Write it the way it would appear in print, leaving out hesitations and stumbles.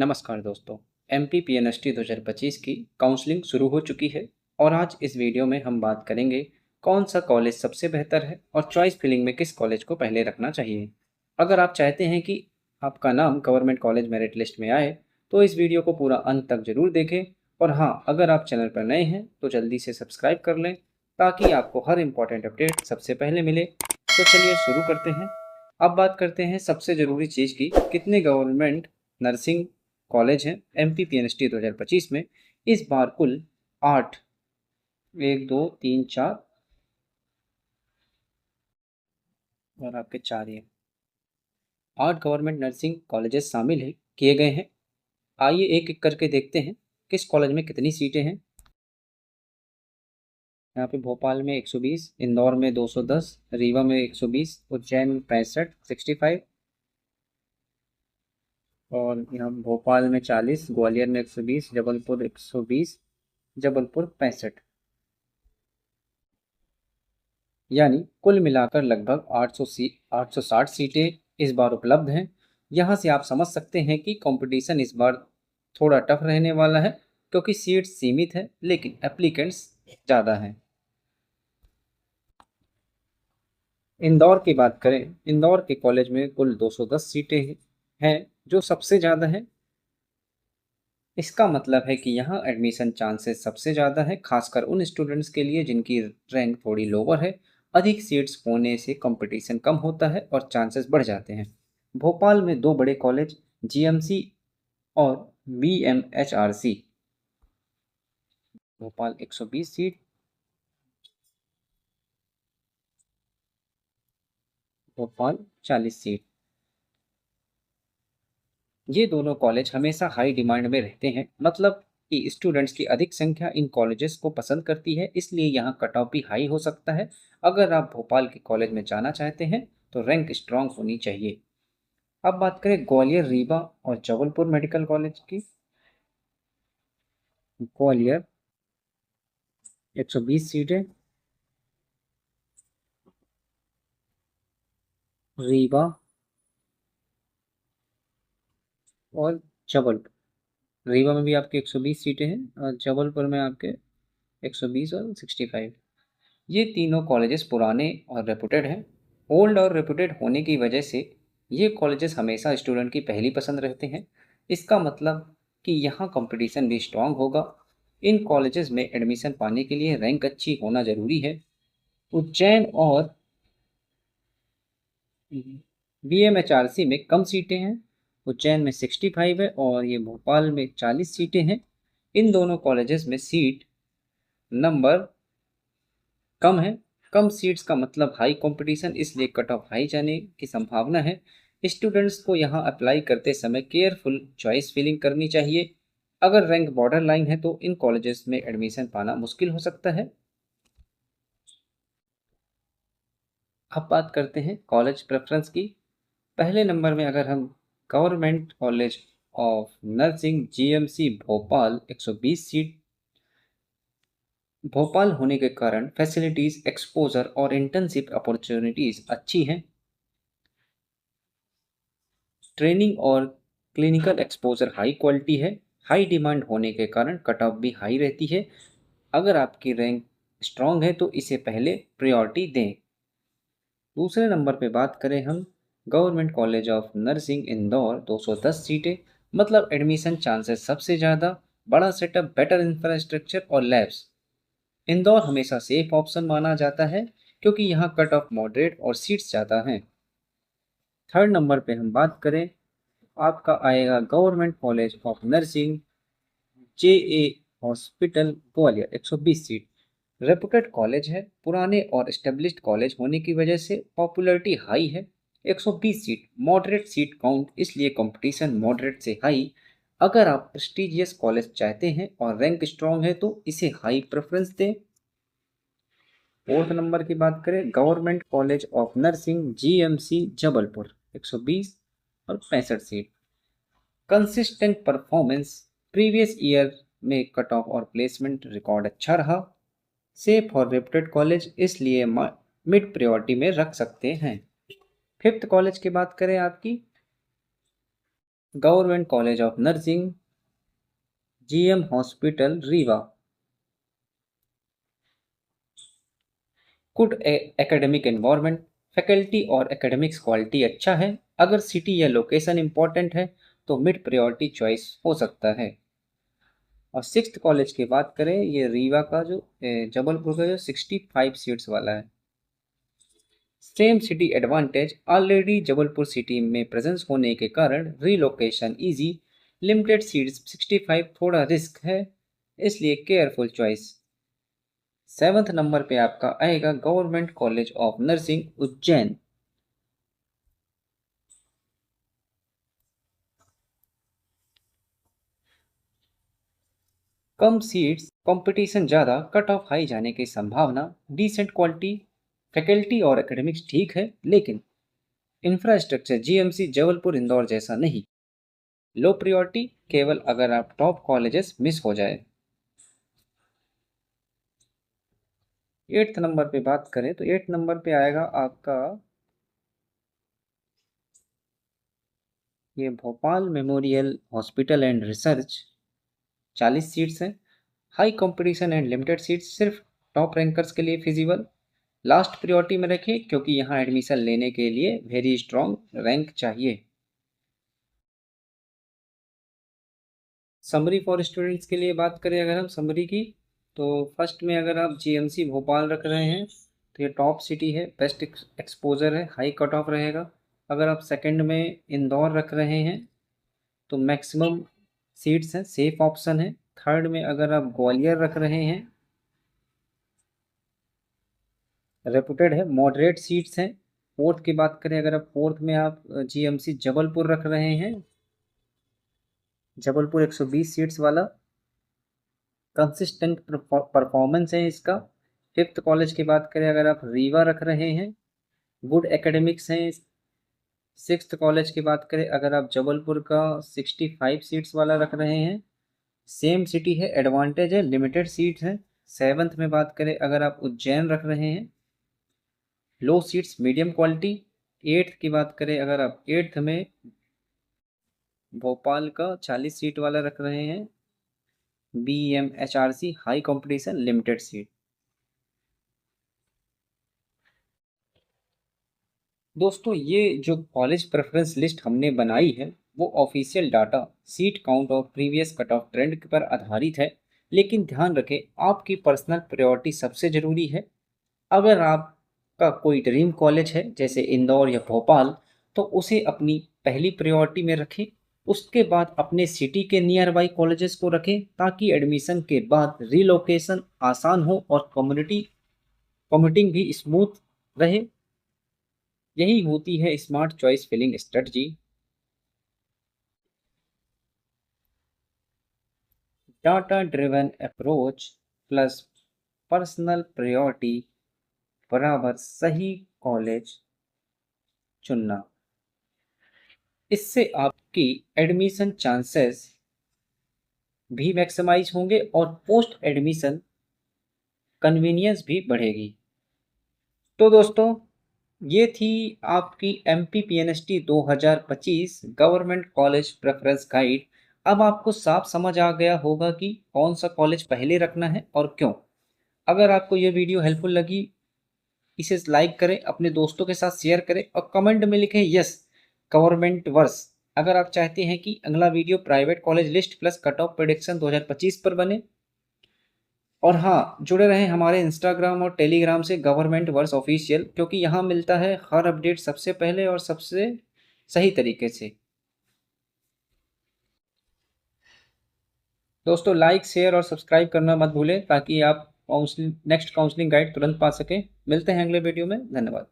नमस्कार दोस्तों। MPPNST 2025 की काउंसलिंग शुरू हो चुकी है और आज इस वीडियो में हम बात करेंगे कौन सा कॉलेज सबसे बेहतर है और चॉइस फिलिंग में किस कॉलेज को पहले रखना चाहिए। अगर आप चाहते हैं कि आपका नाम गवर्नमेंट कॉलेज मेरिट लिस्ट में आए तो इस वीडियो को पूरा अंत तक जरूर देखें। और हाँ, अगर आप चैनल पर नए हैं तो जल्दी से सब्सक्राइब कर लें ताकि आपको हर इम्पॉर्टेंट अपडेट सबसे पहले मिले। तो चलिए शुरू करते हैं। अब बात करते हैं सबसे ज़रूरी चीज़ की, कितने गवर्नमेंट नर्सिंग कॉलेज हैं MPPNST 2025 में। इस बार कुल 8, 1 2 3 4 और आपके 4 ये 8 गवर्नमेंट नर्सिंग कॉलेजेस शामिल है किए गए हैं। आइए एक एक करके देखते हैं किस कॉलेज में कितनी सीटें हैं। यहाँ पे भोपाल में 120, इंदौर में 210, रीवा में 120, उज्जैन में 65 65, और यहाँ भोपाल में 40, ग्वालियर में 120, जबलपुर 120, जबलपुर 65। यानी कुल मिलाकर लगभग 860 सीटें इस बार उपलब्ध हैं। यहाँ से आप समझ सकते हैं कि कंपटीशन इस बार थोड़ा टफ रहने वाला है, क्योंकि सीट सीमित है लेकिन एप्लीकेंट्स ज़्यादा हैं। इंदौर की बात करें, इंदौर के कॉलेज में कुल 210 सीटें हैं जो सबसे ज़्यादा है। इसका मतलब है कि यहाँ एडमिशन चांसेस सबसे ज़्यादा है, खासकर उन स्टूडेंट्स के लिए जिनकी रैंक थोड़ी लोअर है। अधिक सीट्स होने से कंपटीशन कम होता है और चांसेस बढ़ जाते हैं। भोपाल में दो बड़े कॉलेज GMC और BMHRC। Bhopal 120 seat, Bhopal 40 seat. ये दोनों कॉलेज हमेशा हाई डिमांड में रहते हैं, मतलब कि स्टूडेंट्स की अधिक संख्या इन कॉलेजेस को पसंद करती है, इसलिए यहाँ कट ऑफ भी हाई हो सकता है। अगर आप भोपाल के कॉलेज में जाना चाहते हैं तो रैंक स्ट्रांग होनी चाहिए। अब बात करें ग्वालियर, रीवा और जबलपुर मेडिकल कॉलेज की। ग्वालियर 120 सीटें, रीवा और जबलपुर। रीवा में भी आपके 120 सीटें हैं और जबलपुर में आपके 120 और 65। ये तीनों कॉलेजेस पुराने और रेपुटेड हैं। ओल्ड और रेपुटेड होने की वजह से ये कॉलेजेस हमेशा स्टूडेंट की पहली पसंद रहते हैं। इसका मतलब कि यहाँ कंपटीशन भी स्ट्रांग होगा। इन कॉलेजेस में एडमिशन पाने के लिए रैंक अच्छी होना ज़रूरी है। उज्जैन और BMHRC में कम सीटें हैं। उज्जैन में 65 है और ये भोपाल में 40 सीटें हैं। इन दोनों कॉलेजेस में सीट नंबर कम है। कम सीट्स का मतलब हाई कंपटीशन, इसलिए कट ऑफ हाई जाने की संभावना है। स्टूडेंट्स को यहाँ अप्लाई करते समय केयरफुल चॉइस फिलिंग करनी चाहिए। अगर रैंक बॉर्डर लाइन है तो इन कॉलेजेस में एडमिशन पाना मुश्किल हो सकता है। अब बात करते हैं कॉलेज प्रेफरेंस की। पहले नंबर में अगर हम government college of nursing GMC Bhopal 120 seat. Bhopal होने के कारण फैसिलिटीज़, एक्सपोजर और इंटर्नशिप अपॉर्चुनिटीज़ अच्छी हैं। ट्रेनिंग और क्लिनिकल एक्सपोजर हाई क्वालिटी है। हाई डिमांड होने के कारण कट ऑफ भी हाई रहती है। अगर आपकी रैंक स्ट्रांग है तो इसे पहले प्रायोरिटी दें। दूसरे नंबर पे बात करें हम, government college of nursing Indore 210 सीटें, मतलब एडमिशन चांसेस सबसे ज़्यादा, बड़ा सेटअप, बेटर इंफ्रास्ट्रक्चर और लैब्स। इंदौर हमेशा सेफ ऑप्शन माना जाता है क्योंकि यहाँ कट ऑफ मॉडरेट और सीट्स ज़्यादा हैं। थर्ड नंबर पे हम बात करें, आपका आएगा government college of nursing JA hospital Gwalior 120 seat. Reputed college है, पुराने और एस्टेब्लिश्ड कॉलेज होने की वजह से पॉपुलैरिटी हाई है। 120 सीट, मॉडरेट सीट काउंट, इसलिए कंपटीशन मॉडरेट से हाई। अगर आप प्रेस्टिजियस कॉलेज चाहते हैं और रैंक स्ट्रांग है तो इसे हाई प्रेफरेंस दें। फोर्थ नंबर की बात करें, government college of nursing GMC Jabalpur 120 और 65 seat. Consistent performance, previous year में कट ऑफ और प्लेसमेंट रिकॉर्ड अच्छा रहा। सेफ और रेप्यूटेड कॉलेज, इसलिए मिड प्रायोरिटी में रख सकते हैं। फिफ्थ कॉलेज की बात करें आपकी, government college of nursing, GM hospital Rewa. Good academic environment, faculty और एकेडमिक्स क्वालिटी अच्छा है। अगर सिटी या लोकेशन इंपॉर्टेंट है तो मिड प्रायोरिटी चॉइस हो सकता है। और सिक्स्थ कॉलेज की बात करें, ये रीवा का जो जबलपुर का जो 65 सीट्स वाला है। Same city advantage, already Jabalpur city में प्रेजेंस होने के कारण रीलोकेशन इजी। लिमिटेड सीट्स 65 थोड़ा रिस्क है, इसलिए केयरफुल चॉइस। सेवंथ नंबर पे आपका आएगा government college of nursing Ujjain. Come seats, competition ज़्यादा, कट ऑफ हाई जाने की संभावना, डिसेंट क्वालिटी, फैकल्टी और एकेडमिक्स ठीक है, लेकिन इंफ्रास्ट्रक्चर जीएमसी जबलपुर इंदौर जैसा नहीं। लो प्रायोरिटी केवल अगर आप टॉप कॉलेजेस मिस हो जाए। एट्थ नंबर पे बात करें तो एट्थ नंबर पे आएगा आपका ये Bhopal memorial hospital and research. 40 seats हैं। High competition and limited seats, सिर्फ टॉप रैंकर्स के लिए फिजिबल। लास्ट प्रायोरिटी में रखें क्योंकि यहाँ एडमिशन लेने के लिए वेरी स्ट्रॉन्ग रैंक चाहिए। समरी फॉर स्टूडेंट्स के लिए बात करें अगर हम समरी की, तो फर्स्ट में अगर आप जीएमसी भोपाल रख रहे हैं तो ये टॉप सिटी है, बेस्ट एक्सपोजर है, हाई कट ऑफ रहेगा। अगर आप सेकंड में इंदौर रख रहे हैं तो मैक्सिमम सीट्स हैं, सेफ ऑप्शन है। थर्ड में अगर आप ग्वालियर रख रहे हैं, रेपुटेड है, मॉडरेट सीट्स हैं। फोर्थ की बात करें अगर आप, फोर्थ में आप जीएमसी जबलपुर रख रहे हैं, जबलपुर 120 सीट्स वाला, कंसिस्टेंट परफॉर्मेंस है इसका। फिफ्थ कॉलेज की बात करें अगर आप, रीवा रख रहे हैं, गुड एकेडमिक्स हैं। सिक्स्थ कॉलेज की बात करें अगर आप, जबलपुर का 65 सीट्स वाला रख रहे हैं, सेम सिटी है, एडवांटेज है, लिमिटेड सीट्स हैं। सेवन्थ में बात करें अगर आप, उज्जैन रख रहे हैं, लो सीट्स, मीडियम क्वालिटी। एट्थ की बात करें अगर आप, एट्थ में भोपाल का 40 सीट वाला रख रहे हैं, BMHRC, high competition, limited seat. दोस्तों ये जो कॉलेज प्रेफरेंस लिस्ट हमने बनाई है वो ऑफिशियल डाटा, सीट काउंट और प्रीवियस कट ऑफ ट्रेंड पर आधारित है, लेकिन ध्यान रखें आपकी पर्सनल प्रायोरिटी सबसे ज़रूरी है। अगर आपका कोई ड्रीम कॉलेज है जैसे इंदौर या भोपाल, तो उसे अपनी पहली प्रायोरिटी में रखें। उसके बाद अपने सिटी के नियर बाई कॉलेजेस को रखें ताकि एडमिशन के बाद रिलोकेशन आसान हो और कम्यूटिंग भी स्मूथ रहे। यही होती है smart choice filling strategy. Data driven approach plus personal priority बराबर सही कॉलेज चुनना। इससे आपकी एडमिशन चांसेस भी मैक्सिमाइज होंगे और पोस्ट एडमिशन कन्वीनियंस भी बढ़ेगी। तो दोस्तों ये थी आपकी MPPNST 2025 government college preference guide. अब आपको साफ समझ आ गया होगा कि कौन सा कॉलेज पहले रखना है और क्यों। अगर आपको ये वीडियो हेल्पफुल लगी, इसे लाइक करें, अपने दोस्तों के साथ शेयर करें और कमेंट में लिखें यस गवर्नमेंट वर्स। अगर आप चाहते हैं कि अगला video private college list plus cut off prediction 2025 पर बने। और हाँ, जुड़े रहें हमारे इंस्टाग्राम और टेलीग्राम से गवर्नमेंट वर्स ऑफिशियल, क्योंकि यहाँ मिलता है हर अपडेट सबसे पहले और सबसे सही तरीके से। दोस्तों लाइक शेयर और सब्सक्राइब करना मत भूलें ताकि आप नेक्स्ट काउंसलिंग गाइड तुरंत पा सकें। मिलते हैं अगले वीडियो में, धन्यवाद।